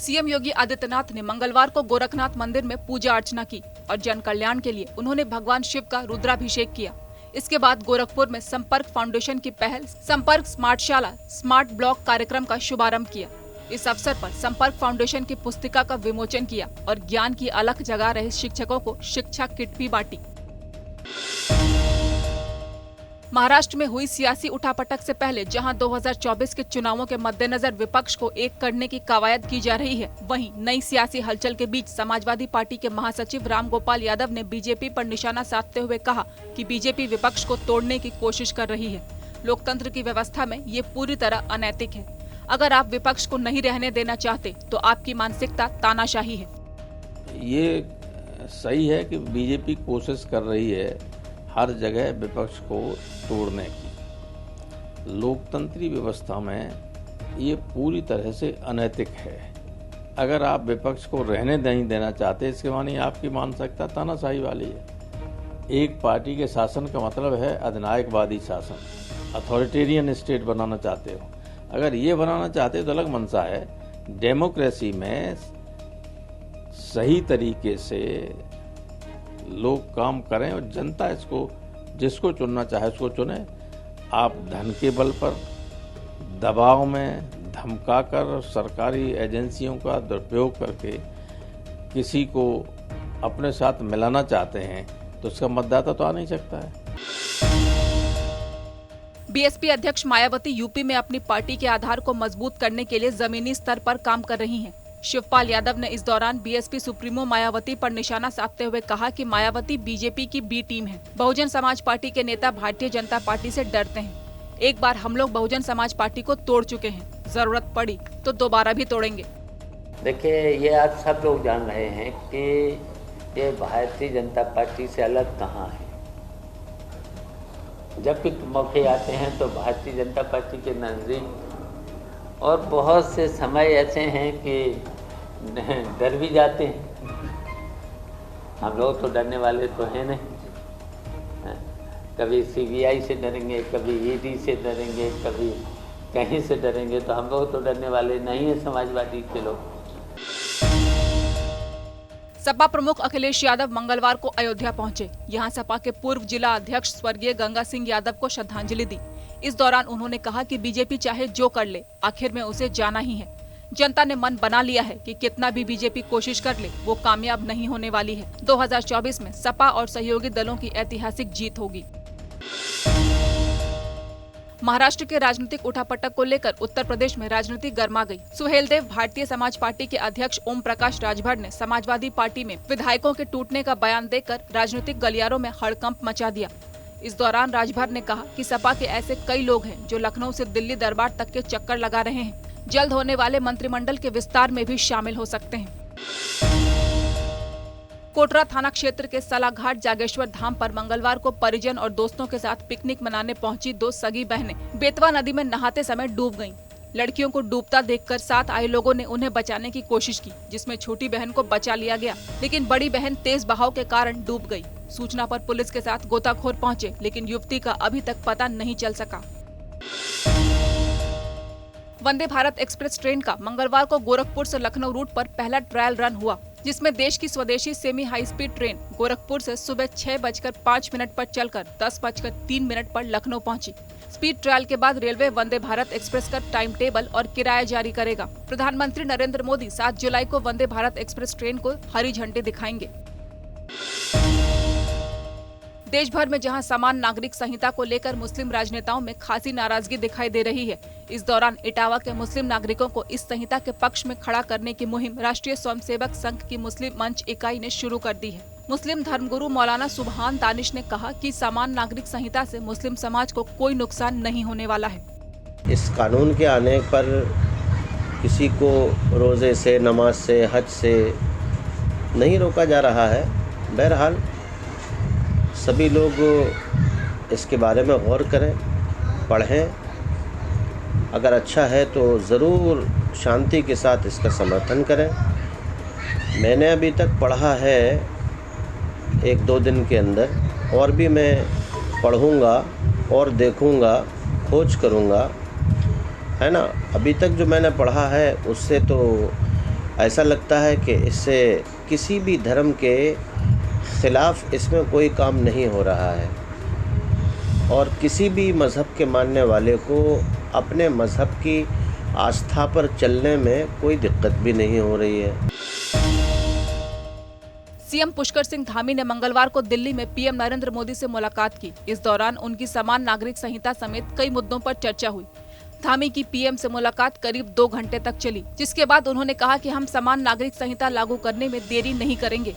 CM Yogi Adityanath ने मंगलवार को गोरखनाथ मंदिर में पूजा अर्चना की और जन कल्याण के लिए उन्होंने भगवान शिव का रुद्राभिषेक किया। इसके बाद गोरखपुर में संपर्क फाउंडेशन की पहल संपर्क स्मार्टशाला स्मार्ट ब्लॉक कार्यक्रम का शुभारंभ किया। इस अवसर पर संपर्क फाउंडेशन की पुस्तिका का विमोचन किया और ज्ञान की अलख जगा रहे शिक्षकों को शिक्षा किट भी बांटी। महाराष्ट्र में हुई सियासी उठापटक से पहले जहां 2024 के चुनावों के मद्देनजर विपक्ष को एक करने की कवायद की जा रही है, वहीं नई सियासी हलचल के बीच समाजवादी पार्टी के महासचिव राम गोपाल यादव ने बीजेपी पर निशाना साधते हुए कहा कि बीजेपी विपक्ष को तोड़ने की कोशिश कर रही है। लोकतंत्र की व्यवस्था में ये पूरी तरह अनैतिक है। अगर आप विपक्ष को नहीं रहने देना चाहते तो आपकी मानसिकता तानाशाही है। ये सही है कि बीजेपी कोशिश कर रही है हर जगह विपक्ष को तोड़ने की। लोकतंत्री व्यवस्था में ये पूरी तरह से अनैतिक है। अगर आप विपक्ष को रहने नहीं देना चाहते, इसके माने आपकी मानसिकता तानाशाही वाली है। एक पार्टी के शासन का मतलब है अधिनायकवादी शासन, अथॉरिटेरियन स्टेट बनाना चाहते हो। अगर ये बनाना चाहते हो तो अलग मंशा है। डेमोक्रेसी में सही तरीके से लोग काम करें और जनता इसको जिसको चुनना चाहे उसको चुने। आप धन के बल पर दबाव में धमकाकर सरकारी एजेंसियों का दुरुपयोग करके किसी को अपने साथ मिलाना चाहते हैं तो उसका मतदाता तो आ नहीं सकता है। बीएसपी अध्यक्ष मायावती यूपी में अपनी पार्टी के आधार को मजबूत करने के लिए जमीनी स्तर पर काम कर रही हैं। शिवपाल यादव ने इस दौरान बीएसपी सुप्रीमो मायावती पर निशाना साधते हुए कहा कि मायावती बीजेपी की बी टीम है। बहुजन समाज पार्टी के नेता भारतीय जनता पार्टी से डरते हैं। एक बार हम लोग बहुजन समाज पार्टी को तोड़ चुके हैं, जरूरत पड़ी तो दोबारा भी तोड़ेंगे। देखिए, ये आज सब लोग जान रहे हैं कि ये भारतीय जनता पार्टी से अलग कहाँ है। जब भी मौके आते हैं तो भारतीय जनता पार्टी के नजदीक और बहुत से समय ऐसे हैं कि डर भी जाते हैं। हम लोग तो डरने वाले तो हैं नहीं। कभी सीबीआई से डरेंगे, कभी ईडी से डरेंगे, कभी कहीं से डरेंगे, तो हम लोग तो डरने वाले नहीं हैं समाजवादी के लोग। सपा प्रमुख अखिलेश यादव मंगलवार को अयोध्या पहुंचे। यहां सपा के पूर्व जिला अध्यक्ष स्वर्गीय गंगा सिंह यादव को श्रद्धांजलि दी। इस दौरान उन्होंने कहा कि बीजेपी चाहे जो कर ले, आखिर में उसे जाना ही है। जनता ने मन बना लिया है कि कितना भी बीजेपी कोशिश कर ले, वो कामयाब नहीं होने वाली है। 2024 में सपा और सहयोगी दलों की ऐतिहासिक जीत होगी। महाराष्ट्र के राजनीतिक उठापटक को लेकर उत्तर प्रदेश में राजनीति गर्मा गई। सुहेलदेव भारतीय समाज पार्टी के अध्यक्ष ओम प्रकाश राजभर ने समाजवादी पार्टी में विधायकों के टूटने का बयान देकर राजनीतिक गलियारों में हड़कंप मचा दिया। इस दौरान राजभर ने कहा कि सपा के ऐसे कई लोग हैं जो लखनऊ से दिल्ली दरबार तक के चक्कर लगा रहे हैं। जल्द होने वाले मंत्रिमंडल के विस्तार में भी शामिल हो सकते हैं। कोटरा थाना क्षेत्र के सलाघाट जागेश्वर धाम पर मंगलवार को परिजन और दोस्तों के साथ पिकनिक मनाने पहुंची दो सगी बहनें बेतवा नदी में नहाते समय डूब गईं। लड़कियों को डूबता देखकर साथ आए लोगों ने उन्हें बचाने की कोशिश की, जिसमें छोटी बहन को बचा लिया गया, लेकिन बड़ी बहन तेज बहाव के कारण डूब गई। सूचना पर पुलिस के साथ गोताखोर पहुंचे, लेकिन युवती का अभी तक पता नहीं चल सका। वंदे भारत एक्सप्रेस ट्रेन का मंगलवार को गोरखपुर से लखनऊ रूट पर पहला ट्रायल रन हुआ, जिसमें देश की स्वदेशी semi high speed train Gorakhpur से सुबह 6:05 पर चलकर 10:03 पर लखनऊ पहुंची। स्पीड ट्रायल के बाद रेलवे वंदे भारत एक्सप्रेस का टाइम टेबल और किराया जारी करेगा। प्रधानमंत्री नरेंद्र मोदी 7 जुलाई को वंदे भारत एक्सप्रेस ट्रेन को हरी झंडी दिखाएंगे। देश भर में जहां समान नागरिक संहिता को लेकर मुस्लिम राजनेताओं में खासी नाराजगी दिखाई दे रही है, इस दौरान इटावा के मुस्लिम नागरिकों को इस संहिता के पक्ष में खड़ा करने की मुहिम राष्ट्रीय स्वयंसेवक संघ की मुस्लिम मंच इकाई ने शुरू कर दी है। मुस्लिम धर्मगुरु मौलाना सुबहान दानिश ने कहा कि समान नागरिक संहिता से मुस्लिम समाज को कोई नुकसान नहीं होने वाला है। इस कानून के आने पर किसी को रोजे से, नमाज से, हज से नहीं रोका जा रहा है। बहरहाल सभी लोग इसके बारे में गौर करें, पढ़ें। अगर अच्छा है तो ज़रूर शांति के साथ इसका समर्थन करें। मैंने अभी तक पढ़ा है 1-2 दिन के अंदर, और भी मैं पढ़ूंगा और देखूंगा, खोज करूंगा, है ना। अभी तक जो मैंने पढ़ा है उससे तो ऐसा लगता है कि इससे किसी भी धर्म के ख़िलाफ़ इसमें कोई काम नहीं हो रहा है और किसी भी मज़हब के मानने वाले को अपने मज़हब की आस्था पर चलने में कोई दिक्कत भी नहीं हो रही है। सीएम पुष्कर सिंह धामी ने मंगलवार को दिल्ली में पीएम नरेंद्र मोदी से मुलाकात की। इस दौरान उनकी समान नागरिक संहिता समेत कई मुद्दों पर चर्चा हुई। धामी की पीएम से मुलाकात करीब 2 घंटे तक चली, जिसके बाद उन्होंने कहा कि हम समान नागरिक संहिता लागू करने में देरी नहीं करेंगे।